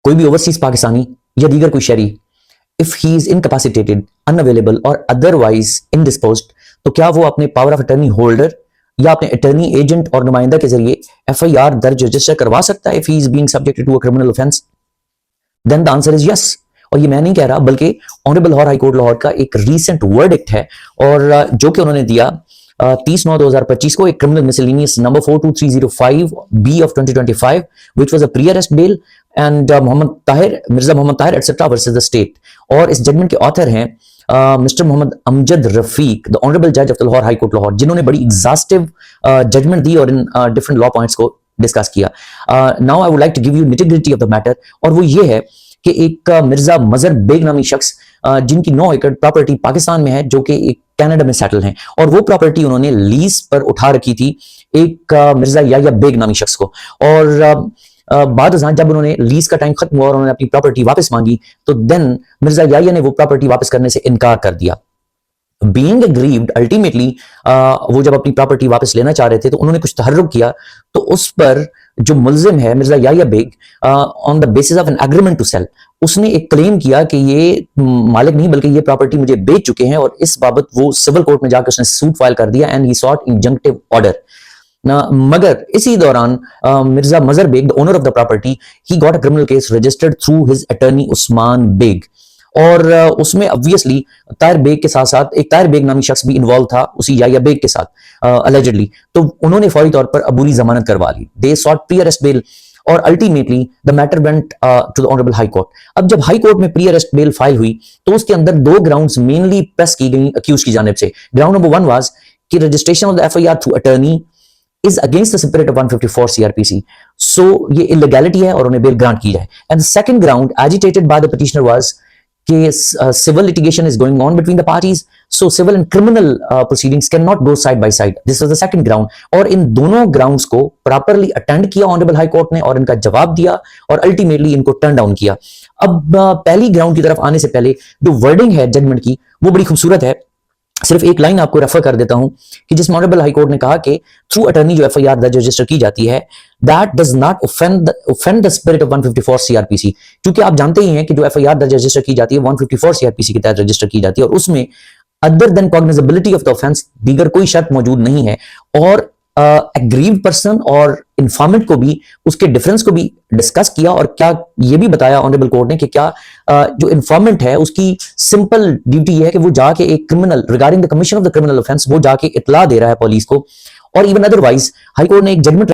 कोई भी ओवरसीज पाकिस्तानी या दीगर कोई शहरी if he is incapacitated, unavailable और अदरवाइज इंडिस्पोज्ड, तो क्या वो अपने पावर ऑफ अटर्नी होल्डर या अपने अटर्नी एजेंट और नुमाइंदा के जरिए एफआईआर दर्ज रजिस्टर करवा सकता है if he is being subjected to a criminal offence? Then the answer is yes. और ये मैं नहीं कह रहा, बल्कि honourable Lahore high court Lahore का एक रीसेंट वर्डिक्ट है, और जो कि उन्होंने दिया 30/9/2025 को, एक criminal miscellaneous number 42305 B of 2025, which was a pre-arrest bail and Mirza Mohammad Tahir etcetera versus the state. और इस जजमेंट के ऑथर हैं mister Mohammad Amjad Rafiq, the honourable जज of the Lahore high court Lahore, जिन्होंने बड़ी एग्जॉस्टिव जजमेंट दी और इन डिफरेंट लॉ पॉइंट्स को डिस्कस किया। Now I would like to give you nitty gritty of the matter, और वो ये है कि एक मिर्जा मजहर बेग नामी शख्स जिनकी 9 एकड़ प्रॉपर्टी पाकिस्तान में है, जो कि एक कनाडा में सेटल हैं, और वो प्रॉपर्टी उन्होंने लीज पर उठा रखी थी एक मिर्जा याया बेग नामी शख्स को। और बाद जब उन्होंने लीज का टाइम खत्म हुआ और उन्होंने अपनी प्रॉपर्टी वापस मांगी, तो देन मिर्जा याया ने वो प्रॉपर्टी वापस करने से इनकार कर दिया। बीइंग एग्रीव्ड, अल्टीमेटली वो जब अपनी प्रॉपर्टी वापस लेना चाह रहे थे तो उन्होंने कुछ तहर्रुक किया, तो उस पर जो मुल्जिम है Mirza Yahya Baig, on the basis of an agreement to sell, उसने एक क्लेम किया कि ये मालिक नहीं बल्कि ये प्रॉपर्टी मुझे बेच चुके हैं, और इस बाबत वो सिविल कोर्ट में जाकर उसने सूट फाइल कर दिया and he sought injunctive order. मगर इसी दौरान Mirza Mazhar Baig, the owner of the property, he got a criminal case registered through his attorney Usman Baig, और उसमें ऑब्वियसली ताहिर बेग के साथ साथ एक ताहिर बेग नामी शख्स भी इन्वॉल्व था उसी याया बेग के साथ अलेजेडली। तो उन्होंने फौरी तौर पर अबूरी जमानत करवा ली, they sought pre arrest bail, और ultimately the matter went to the honourable high court. अब जब हाई कोर्ट में प्री अरेस्ट बेल फाइल हुई तो उसके अंदर 2 ग्राउंड्स मेनली प्रेस की गई अक्यूज की जानिब से। ग्राउंड नंबर 1 वाज कि registration of the FIR through attorney is against the spirit of 154 CRPC, so ये illegality है और उन्हें bail grant की जाए। And the second ground agitated by the petitioner was कि civil litigation is going on between the parties, so civil and criminal proceedings cannot go side by side. This was the second ground, और इन दोनों grounds को properly attend किया honourable high court ने और इनका जवाब दिया और अल्टीमेटली इनको टर्न डाउन किया। अब पहली ग्राउंड की तरफ आने से पहले जो वर्डिंग है जजमेंट की वो बड़ी खूबसूरत है। सिर्फ एक लाइन आपको रेफर कर देता हूं कि जिसमें ऑनरेबल हाई कोर्ट ने कहा कि थ्रू अटर्नी जो एफआईआर दर्ज रजिस्टर की जाती है, that does not offend the spirit of 154 CrPC, क्योंकि आप जानते ही हैं कि जो एफआईआर दर्ज रजिस्टर की जाती है 154 सीआरपीसी के तहत रजिस्टर की जाती है, और उसमें other than cognizability of the offence दीगर कोई शर्त मौजूद नहीं है, और एग्रीव्ड पर्सन और इन्फॉर्मेंट को भी उसके डिफरेंस को भी डिस्कस किया, और क्या ये भी बताया ऑनरेबल कोर्ट ने कि क्या जो इन्फॉर्मेंट है उसकी सिंपल ड्यूटी है कि वो जाके एक criminal regarding the commission of the criminal offence वो जाके इतला दे रहा है पुलिस को, और इवन अदरवाइज हाई कोर्ट ने एक जजमेंट